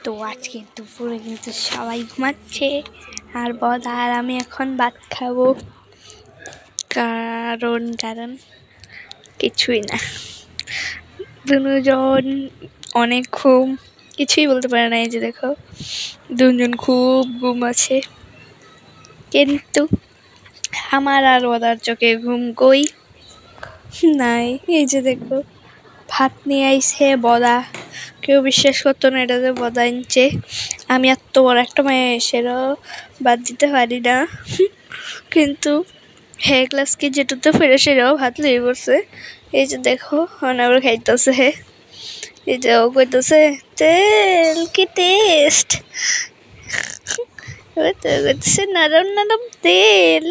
তো আজকে দুপুরে কিন্তু সবাই ঘুমাচ্ছে আর বদা আর আমি এখন ভাত খাবো। কারণ কিছুই না, দুজন অনেক ঘুম, কিছুই বলতে পারে না। এই যে দেখো দুজন খুব ঘুম আছে, কিন্তু আমার আর বদার চোখে ঘুম কই নাই। এই যে দেখো ভাত নিয়ে আইছে বদা, কেউ বিশ্বাস করতো না এটা যে বদা আনছে। আমি এত বড় একটা মেয়ে এসেরও বাদ দিতে পারি না, কিন্তু হে ক্লাস কি যেটুতে ফিরে সেরাও ভাত লয়ে পড়ছে। এই যে দেখো অনাবার খাইতেছে, হে এই যে ও কইতেছে তেল কি টেস্ট, ওই তো কইতেছে নরম নরম তেল।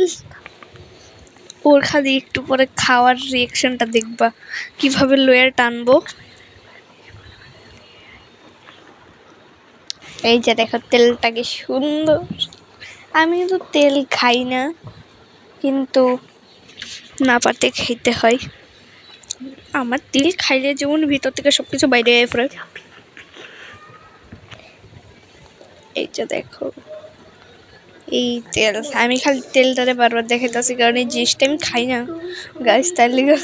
ওর খালি একটু পরে খাওয়ার রিয়াকশনটা দেখবা কিভাবে লয়ে টানবো। এই যে দেখো তেলটা কি সুন্দর। আমি কিন্তু তেল খাই না, কিন্তু না পারতে খেতে হয়। আমার তেল খাইলে যেমন ভিতর থেকে সবকিছু বাইরে পড়ে। এই যে দেখো এই তেল, আমি খালি তেলটারে বারবার দেখাইতেছি কারণ এই জিনিসটা আমি খাই না গাইস, তার লিগে।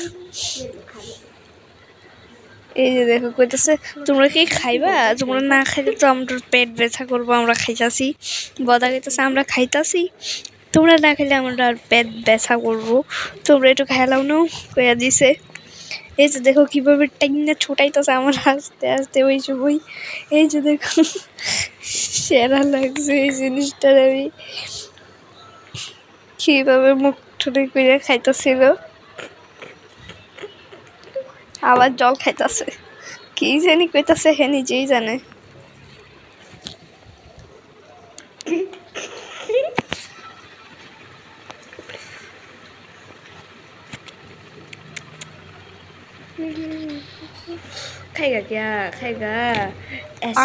এই যে দেখো কইতেছে তোমরা কি খাইবা, তোমরা না খাইলে তো আমরা পেট ব্যথা করবো, আমরা খাইতাছি। বদা কইতেছে আমরা খাইতাছি, তোমরা না খেলে আমরা পেট ব্যথা করবো, তোমরা একটু খেলাও নাও কইয়া দিছে। এই যে দেখো কিভাবে টাইনা ছোটাইতেছে আমার আস্তে আস্তে ওই সময়। এই যে দেখো সেরা লাগছে এই জিনিসটা, আমি কিভাবে মুখ ঠুটি করে খাইতেছিল, আবার জল খাইতেছে, কি জানি কইতাছে হে নিজেই জানে।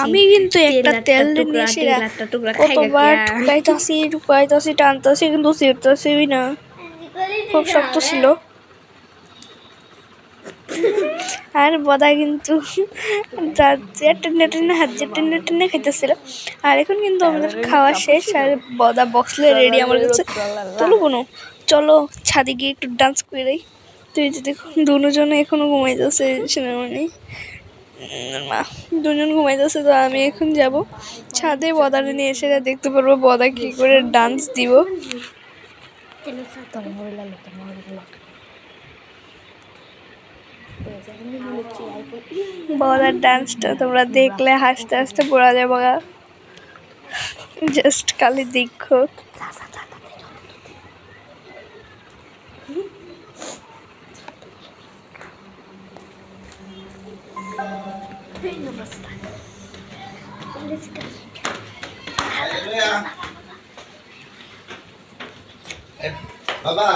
আমি কিন্তু একটা তেল কতবার ঢুকাইতাছি টানতাছি কিন্তু ছিড়তাছি না, খুব শক্ত ছিল। আর বদা কিন্তু হাত টেনে টেনে খাইতেছিল। আর এখন কিন্তু আমাদের খাওয়া শেষ আর বদা বক্সলে রেডি আমার কাছে। চলো বোনো চলো ছাদে গিয়ে একটু ডান্স করে। তুই যে দেখো দুজনে এখনো ঘুমাইতেছে সেনামণি মা, দুজন ঘুমাইতেছে। তো আমি এখন যাব ছাদে, বদারে নিয়ে এসে দেখতে পারবো বদা কি করে ডান্স দিব। বদার ডান্সটা তোমরা দেখলে হাসতে হাসতে পড়া যাবে, জাস্ট খালি দেখো। বাবা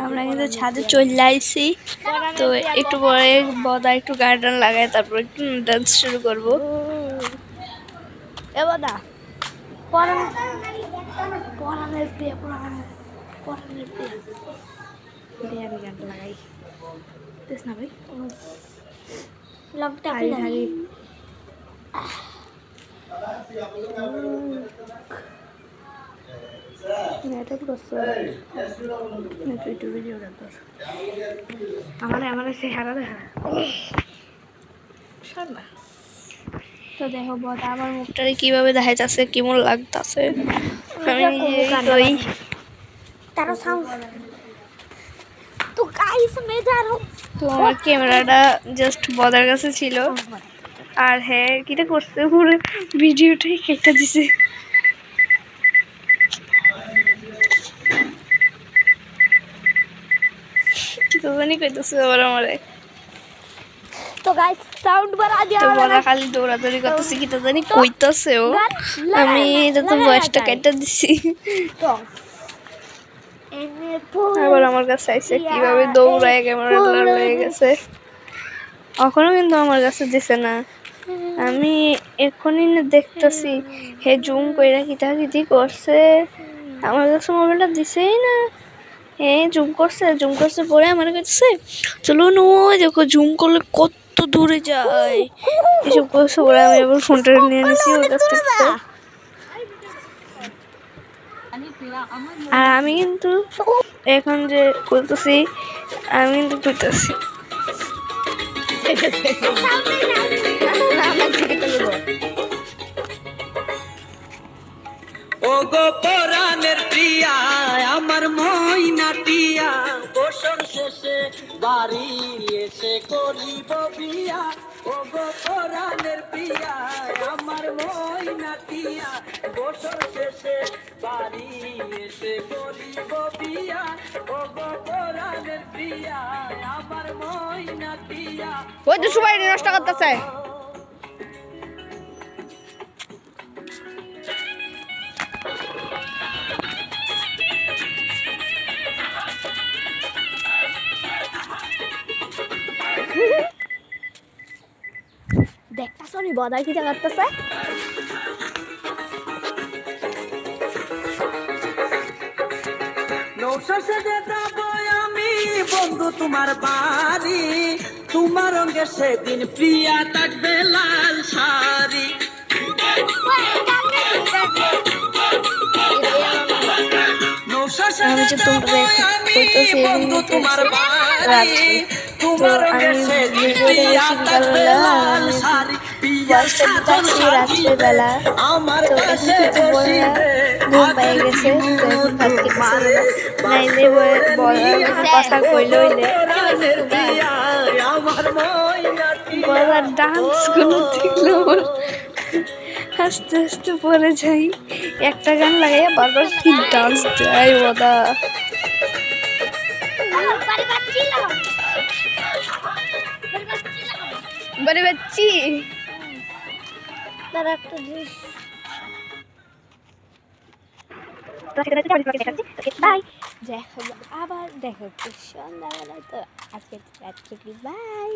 আমরা কিন্তু ছাদে চলে আইছি। তো একটু পরে বদা একটু গার্ডেন লাগায় তারপর একটু ডান্স শুরু করবো। এ বদা পরানের প্রিয় আমি গানটা লাগাই দেখ না ভাই, লবটা আমার চেহারা দেখা। তো দেখো বদা আমার মুখটারে কিভাবে দেখাইতেছে, কেমন লাগতেছে। আমি তো আমার ক্যামেরাটা জাস্ট বদার কাছে ছিল, আর হ্যাঁ কিটা করছে পুরো ভিডিওটাই কেটে দিছে। তো জানি কইতেছে আবার আমারে। তো গাইস সাউন্ড বাড়া দিয়া, তো বলা খালি দৌড়াদৌড়ি করতেছে, কি তো জানি কইতাছে ও। আমি এটা তো ভয়েসটা কেটে দিছি। তো আবার আমার কাছে আইসে কিভাবে দৌড়ায় ক্যামেরা লয়ে গেছে। এখনো কিন্তু আমার কাছে দিছে না। আমি এখনই না দেখতেছি হে জুম কইরা কিতাকিতি করছে, আমার কাছে মোবাইলটা দিছেই না। জুম করছে পরে আমার কাছে চলো নো দেখো জুম করলে কত দূরে যায় এসব করছে। পরে আমি আবার ফোনটা নিয়ে নিছি ওর কাছ থেকে। আর আমি কিন্তু এখন যে করতেছি আমি কিন্তু কইতাছি ও গো পরাণের প্রিয়া আমার ময়না টিয়া, বছর শেষে বাড়ি এসে করিব বিয়া। ও গো পরাণের প্রিয়া আমার ময়না টিয়া, বছর শেষে বাড়ি এসে করিব বিয়া। ও গো পরাণের প্রিয়া আমার ময়না টিয়া। ওই তো সবাই নষ্ট করতেছে। দেখতাছ নি বদাই কিটা করতেছে। নৌশাসে যাব আমি বন্ধু তোমার বাড়ি, তোমার রঙে সেদিন প্রিয়া থাকবে লাল শাড়ি। নৌশাসে যাব আমি বন্ধু তোমার বাড়ি, তোমার রঙে সেদিন প্রিয়া থাকবে লাল শাড়ি। রাত্রেবেলা আমার তো কাছে ঘুম পেয়ে গেছে, তো এখন ভাত খেতেছে নাইলে কথা কইলে বলার ডান্স গুলো দেখলে আমার আস্তে আস্তে পরে যাই। একটা গান লাগাইয়া বারবার কি ডান্স দেয় ওদা। বলে বাচ্চি তার একটা জিনিস বাই, দেখা আবার দেখা সন্ধ্যাবেলায়। তো আজকে বাই।